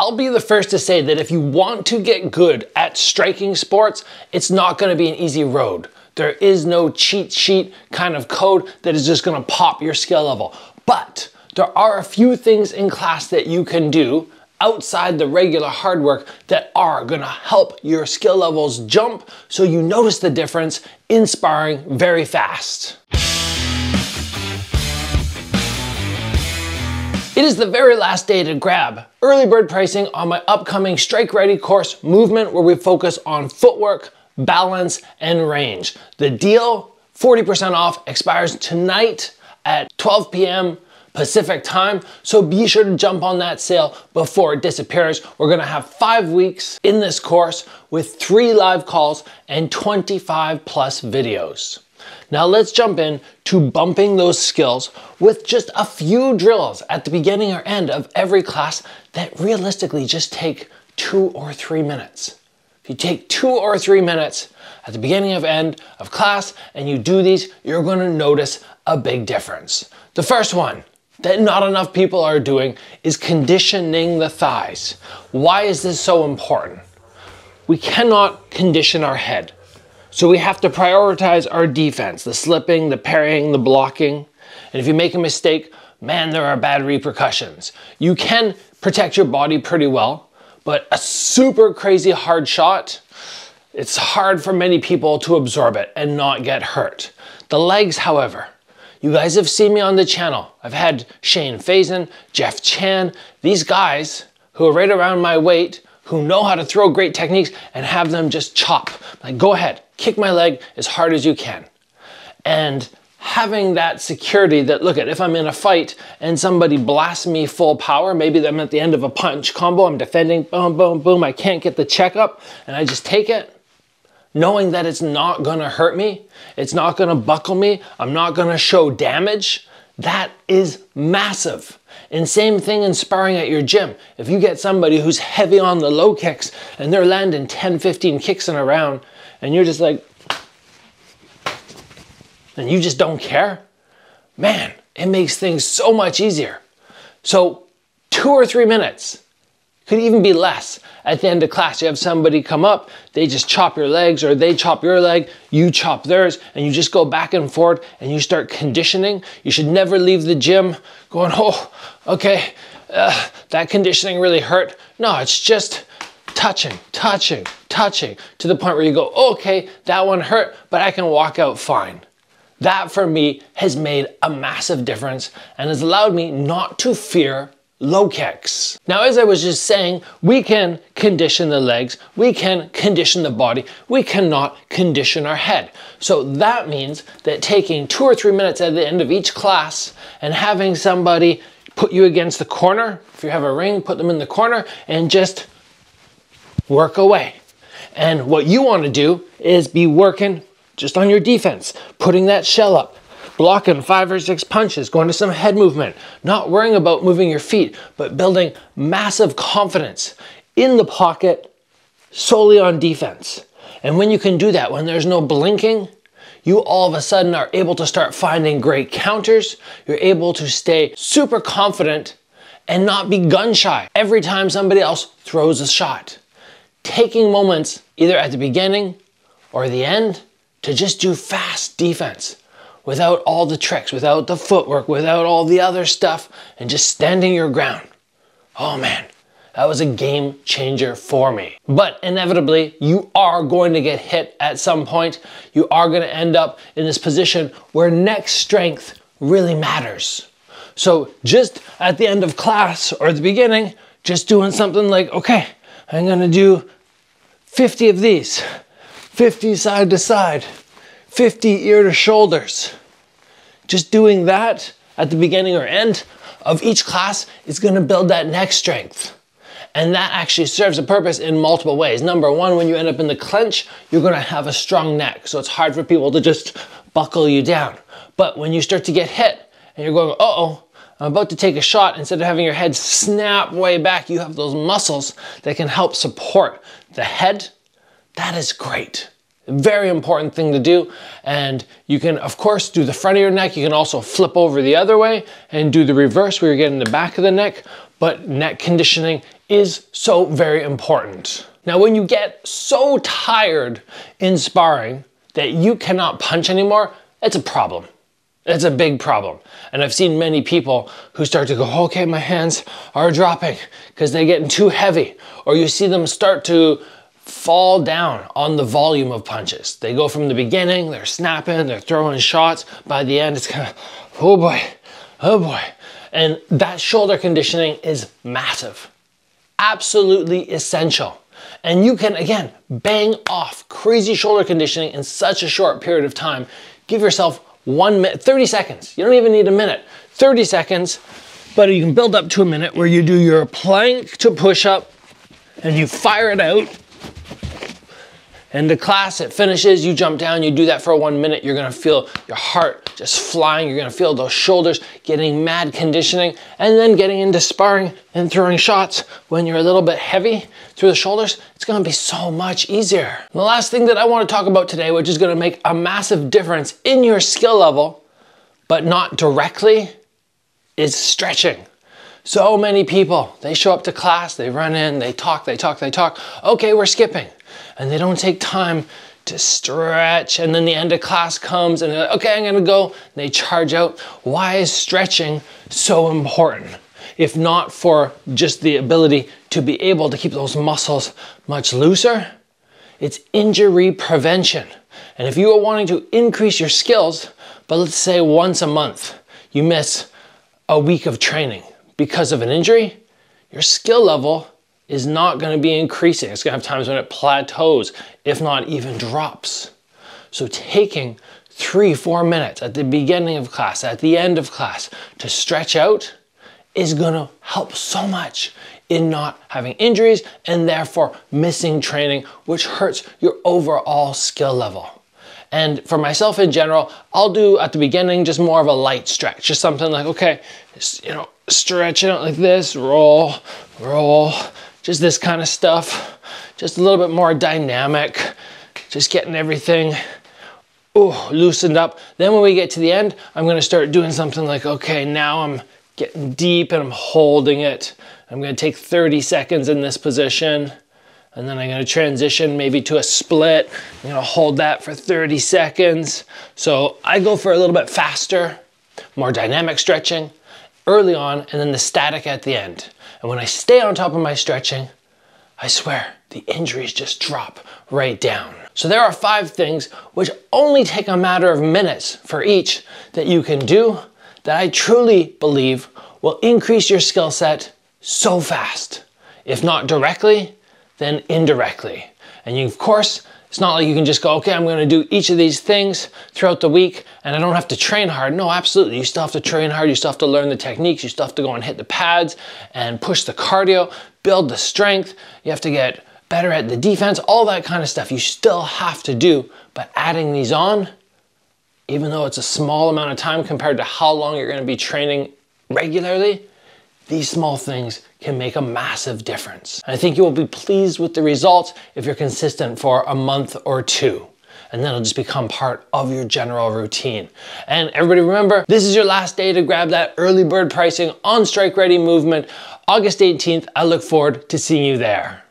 I'll be the first to say that if you want to get good at striking sports, it's not gonna be an easy road. There is no cheat sheet kind of code that is just gonna pop your skill level. But there are a few things in class that you can do outside the regular hard work that are gonna help your skill levels jump so you notice the difference in sparring very fast. It is the very last day to grab early bird pricing on my upcoming Strike Ready course Movement, where we focus on footwork, balance, and range. The deal, 40% off, expires tonight at 12 p.m. Pacific time, so be sure to jump on that sale before it disappears. We're gonna have 5 weeks in this course with 3 live calls and 25 plus videos. Now let's jump in to bumping those skills with just a few drills at the beginning or end of every class that realistically just take 2 or 3 minutes. If you take 2 or 3 minutes at the beginning of end of class and you do these, you're gonna notice a big difference. The first one that not enough people are doing is conditioning the thighs. Why is this so important? We cannot condition our head. So we have to prioritize our defense, the slipping, the parrying, the blocking. And if you make a mistake, man, there are bad repercussions. You can protect your body pretty well, but a super crazy hard shot, it's hard for many people to absorb it and not get hurt. The legs, however, you guys have seen me on the channel. I've had Shane Faison, Jeff Chan, these guys who are right around my weight, who know how to throw great techniques and have them just chop. Like, go ahead, kick my leg as hard as you can. And having that security that, look at, if I'm in a fight and somebody blasts me full power, maybe I'm at the end of a punch combo, I'm defending, boom, boom, boom, I can't get the checkup, and I just take it, knowing that it's not gonna hurt me, it's not gonna buckle me, I'm not gonna show damage, that is massive. And same thing in sparring at your gym. If you get somebody who's heavy on the low kicks and they're landing 10, 15 kicks in a round, and you're just like, and you just don't care, man, it makes things so much easier. So 2 or 3 minutes, could even be less. At the end of class, you have somebody come up, they just chop your legs, or they chop your leg, you chop theirs, and you just go back and forth and you start conditioning. You should never leave the gym going, oh, okay, that conditioning really hurt. No, it's just touching, touching, touching, to the point where you go, okay, that one hurt, but I can walk out fine. That for me has made a massive difference and has allowed me not to fear low kicks. Now, as I was just saying, we can condition the legs, we can condition the body, we cannot condition our head. So that means that taking 2 or 3 minutes at the end of each class and having somebody put you against the corner, if you have a ring, put them in the corner and just work away. And what you want to do is be working just on your defense, putting that shell up, blocking 5 or 6 punches, going to some head movement, not worrying about moving your feet, but building massive confidence in the pocket solely on defense. And when you can do that, when there's no blinking, you all of a sudden are able to start finding great counters. You're able to stay super confident and not be gun shy every time somebody else throws a shot. Taking moments either at the beginning or the end to just do fast defense, without all the tricks, without the footwork, without all the other stuff, and just standing your ground. Oh man, that was a game changer for me. But inevitably, you are going to get hit at some point. You are going to end up in this position where neck strength really matters. So just at the end of class or at the beginning, just doing something like, okay, I'm going to do 50 of these, 50 side to side, 50 ear to shoulders. Just doing that at the beginning or end of each class is going to build that neck strength. And that actually serves a purpose in multiple ways. Number one, when you end up in the clinch, you're going to have a strong neck. So it's hard for people to just buckle you down. But when you start to get hit and you're going, uh-oh, I'm about to take a shot, instead of having your head snap way back, you have those muscles that can help support the head. That is great. Very important thing to do. And you can, of course, do the front of your neck. You can also flip over the other way and do the reverse where you're getting the back of the neck. But neck conditioning is so very important. Now, when you get so tired in sparring that you cannot punch anymore, it's a problem. It's a big problem. And I've seen many people who start to go, okay, my hands are dropping because they're getting too heavy. Or you see them start to fall down on the volume of punches. They go from the beginning, they're snapping, they're throwing shots. By the end, it's kind of, oh boy, oh boy. And that shoulder conditioning is massive. Absolutely essential. And you can, again, bang off crazy shoulder conditioning in such a short period of time. Give yourself 1 minute, 30 seconds. You don't even need a minute. 30 seconds, but you can build up to a minute where you do your plank to push up and you fire it out. And the class, it finishes, you jump down, you do that for 1 minute, you're gonna feel your heart just flying, you're gonna feel those shoulders getting mad conditioning, and then getting into sparring and throwing shots when you're a little bit heavy through the shoulders, it's gonna be so much easier. And the last thing that I wanna talk about today, which is gonna make a massive difference in your skill level, but not directly, is stretching. So many people, they show up to class, they run in, they talk, okay, we're skipping. And they don't take time to stretch, and then the end of class comes and they're like, okay, I'm gonna go, and they charge out. Why is stretching so important? If not for just the ability to be able to keep those muscles much looser, it's injury prevention. And if you are wanting to increase your skills, but let's say once a month, you miss a week of training because of an injury, your skill level is not going to be increasing. It's going to have times when it plateaus, if not even drops. So taking 3-4 minutes at the beginning of class, at the end of class, to stretch out is going to help so much in not having injuries and therefore missing training, which hurts your overall skill level. And for myself in general, I'll do at the beginning just more of a light stretch, just something like, okay, just, you know, stretch it out like this, roll, roll, just this kind of stuff, just a little bit more dynamic, just getting everything loosened up. Then when we get to the end, I'm gonna start doing something like, okay, now I'm getting deep and I'm holding it. I'm gonna take 30 seconds in this position, and then I'm gonna transition maybe to a split. I'm gonna hold that for 30 seconds. So I go for a little bit faster, more dynamic stretching early on, and then the static at the end. And when I stay on top of my stretching, I swear, the injuries just drop right down. So there are 5 things which only take a matter of minutes for each that you can do that I truly believe will increase your skill set so fast. If not directly, then indirectly. And you, of course, it's not like you can just go, okay, I'm gonna do each of these things throughout the week and I don't have to train hard. No, absolutely, you still have to train hard, you still have to learn the techniques, you still have to go and hit the pads and push the cardio, build the strength, you have to get better at the defense, all that kind of stuff you still have to do, but adding these on, even though it's a small amount of time compared to how long you're gonna be training regularly, these small things can make a massive difference. I think you will be pleased with the results if you're consistent for a month or 2. And then it'll just become part of your general routine. And everybody remember, this is your last day to grab that early bird pricing on Strike Ready movement, August 18th. I look forward to seeing you there.